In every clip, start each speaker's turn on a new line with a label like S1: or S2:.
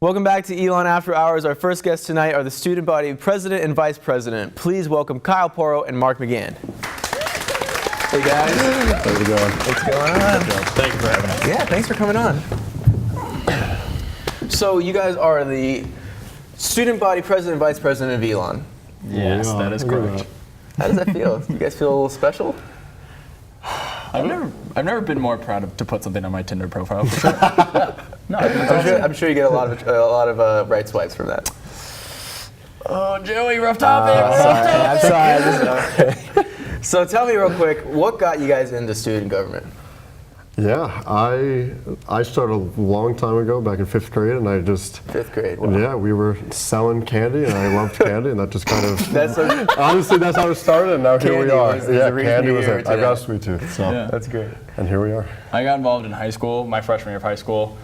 S1: Welcome back to Elon After Hours. Our first guests tonight are the student body president and vice president. Please welcome Kyle Porro and Mark McGann. Hey guys.
S2: How's it going?
S1: What's going on?
S3: Thank you for having us.
S1: Yeah, thanks for coming on. So you guys are the student body president and vice president of Elon.
S3: Yes, that is correct.
S1: How does that feel? You guys feel a little special?
S3: I've never been more proud to put something on my Tinder profile. For sure. No,
S1: I'm sure you get a lot of right swipes from that.
S3: Oh, Joey, rough topic.
S1: I'm sorry. So tell me real quick, what got you guys into student government?
S2: Yeah, I started a long time ago, back in 5th grade, and I just...
S1: 5th grade, wow.
S2: Yeah, we were selling candy, and I loved candy, and that just kind of...
S1: That's
S2: honestly, that's how it started, and now here we are. Candy was it. I got a sweet tooth, so...
S3: Yeah.
S1: That's great.
S2: And here we are.
S3: I got involved in high school, my freshman year of high school.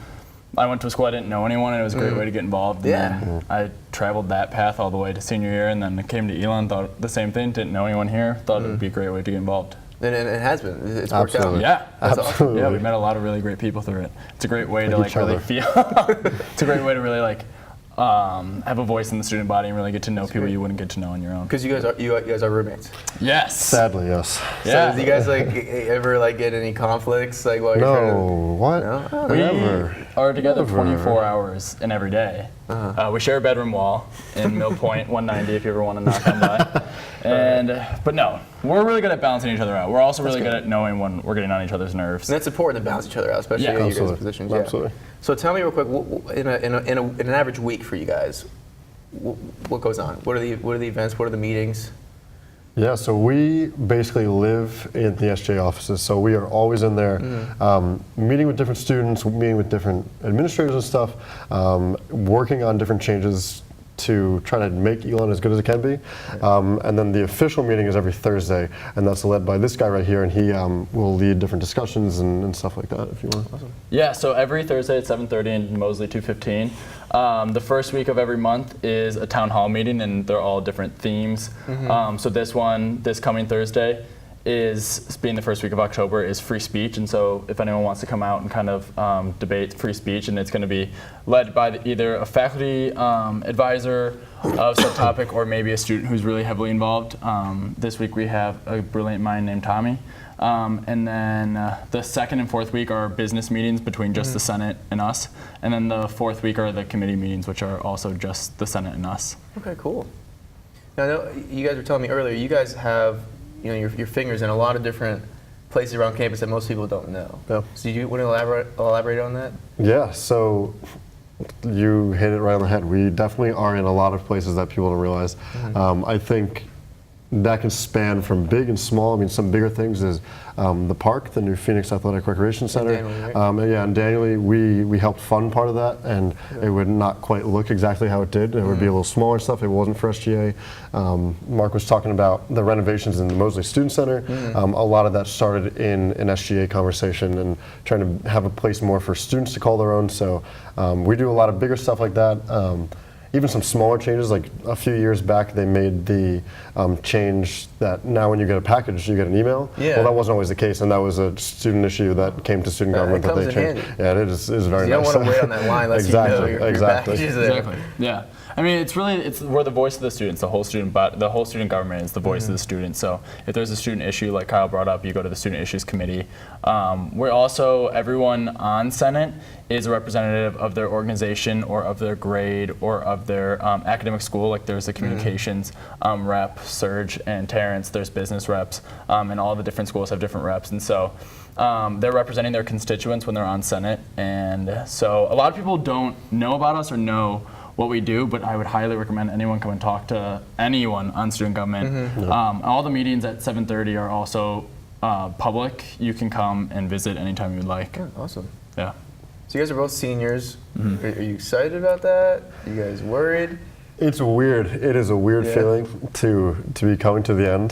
S3: I went to a school I didn't know anyone, and it was a great way to get involved.
S1: Yeah.
S3: And then I traveled that path all the way to senior year, and then I came to Elon, thought the same thing, didn't know anyone here, thought it would be a great way to get involved.
S1: And it has been. It's worked out.
S2: Absolutely.
S3: Yeah,
S1: That's
S2: Absolutely.
S3: Yeah, we met a lot of really great people through it. It's a great way to
S2: Like
S3: like
S2: each
S3: really
S2: other.
S3: feel. It's a great way to really like have a voice in the student body and really get to know people
S1: great.
S3: you wouldn't get to know on your own.
S1: Because you guys are roommates.
S3: Yes.
S2: Sadly, yes.
S3: Yeah.
S1: So do you guys ever get any conflicts while you're trying to?
S2: No, what?
S1: No? Oh,
S3: We
S2: Never.
S3: are together
S2: Never.
S3: 24 hours in every day. We share a bedroom wall in Mill Point 190 if you ever want to knock on by. But no, we're really good at balancing each other out. We're also really good at knowing when we're getting on each other's nerves.
S1: And that's important to balance each other out, especially
S3: Yeah,
S1: in your guys'
S2: absolutely.
S1: positions.
S2: Absolutely.
S1: So tell me real quick, in an average week for you guys, what goes on? What are the events? What are the meetings?
S2: Yeah, so we basically live in the SJ offices, so we are always in there meeting with different students, meeting with different administrators and stuff, working on different changes to try to make Elon as good as it can be. And then the official meeting is every Thursday, and that's led by this guy right here, and he will lead different discussions and stuff like that, if you want.
S1: Awesome.
S3: Yeah, so every Thursday at 7:30 in Mosley 215. The first week of every month is a town hall meeting, and they're all different themes. So this coming Thursday is, being the first week of October, is free speech. And so if anyone wants to come out and kind of debate free speech, and it's going to be led by either a faculty advisor of some topic or maybe a student who's really heavily involved. This week we have a brilliant mind named Tommy. And then the second and fourth week are business meetings between just the Senate and us. And then the fourth week are the committee meetings, which are also just the Senate and us.
S1: Okay, cool. Now, I know you guys were telling me earlier, you guys have your fingers in a lot of different places around campus that most people don't know.
S2: Yeah.
S1: So do you want to elaborate on that?
S2: Yeah, so you hit it right on the head. We definitely are in a lot of places that people don't realize. I think that can span from big and small. I mean, some bigger things is the park, the new Phoenix Athletic Recreation Center.
S1: Daniel,
S2: And Daniel, we helped fund part of that, and it would not quite look exactly how it did. It would be a little smaller stuff. It wasn't for SGA. Mark was talking about the renovations in the Mosley Student Center. A lot of that started in an SGA conversation and trying to have a place more for students to call their own. So we do a lot of bigger stuff like that. Even some smaller changes, like a few years back, they made the change that now when you get a package, you get an email.
S1: Yeah.
S2: Well, that wasn't always the case, and that was a student issue that came to student government that they changed.
S1: Handy.
S2: Yeah, it is very
S1: You
S2: nice.
S1: don't want to wait on that line unless
S2: exactly,
S1: you know your
S2: exactly.
S1: package is there.
S3: Exactly. Yeah. I mean, we're the voice of the students. The whole student government is the voice of the students. So if there's a student issue, like Kyle brought up, you go to the student issues committee. We're also, everyone on Senate is a representative of their organization or of their grade or of their academic school. Like there's the communications rep, Serge and Terrence. There's business reps, and all the different schools have different reps. And so they're representing their constituents when they're on Senate. And so a lot of people don't know about us or know what we do, but I would highly recommend anyone come and talk to anyone on student government. All the meetings at 7:30 are also public. You can come and visit anytime you'd like.
S1: Yeah, awesome.
S3: Yeah.
S1: So you guys are both seniors. Are you excited about that? Are you guys worried?
S2: It's weird. It is a weird feeling to be coming to the end.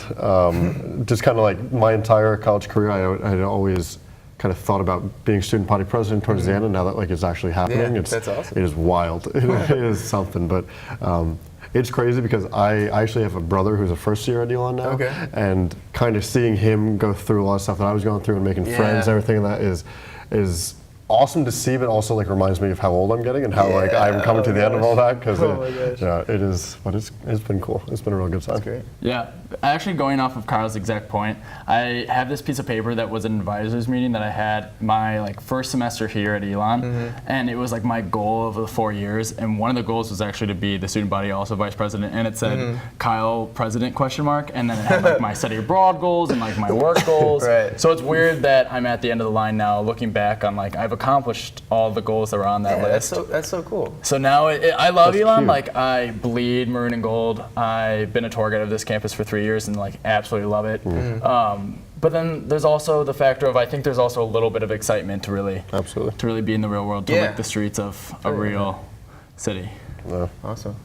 S2: Just kind of like my entire college career, I had always kind of thought about being student body president towards the end, and now that it's actually happening,
S1: that's awesome.
S2: It is wild. It is something, but it's crazy because I actually have a brother who's a first year at Elon now, and kind of seeing him go through a lot of stuff that I was going through and making friends and everything, and that is awesome to see, but also like reminds me of how old I'm getting and how like I'm coming to the end of all that, because it is, but it's been cool. It's been a real good time.
S1: That's great.
S3: Yeah, actually going off of Kyle's exact point, I have this piece of paper that was an advisors meeting that I had my like first semester here at Elon, and it was like my goal of the 4 years, and one of the goals was actually to be the student body also vice president, and it said Kyle president ? And then it had like my study abroad goals and like my work goals.
S1: Right.
S3: So it's weird that I'm at the end of the line now, looking back on like I've accomplished all the goals that were on that list.
S1: That's so cool.
S3: So now I love
S2: That's
S3: Elon.
S2: cute.
S3: Like I bleed maroon and gold. I've been a tour guide of this campus for 3 years and like absolutely love it. But then there's also the factor of I think there's also a little bit of excitement to really
S2: Absolutely.
S3: be in the real world, to
S1: Yeah.
S3: lick the streets of a real city.
S2: Yeah.
S1: Awesome.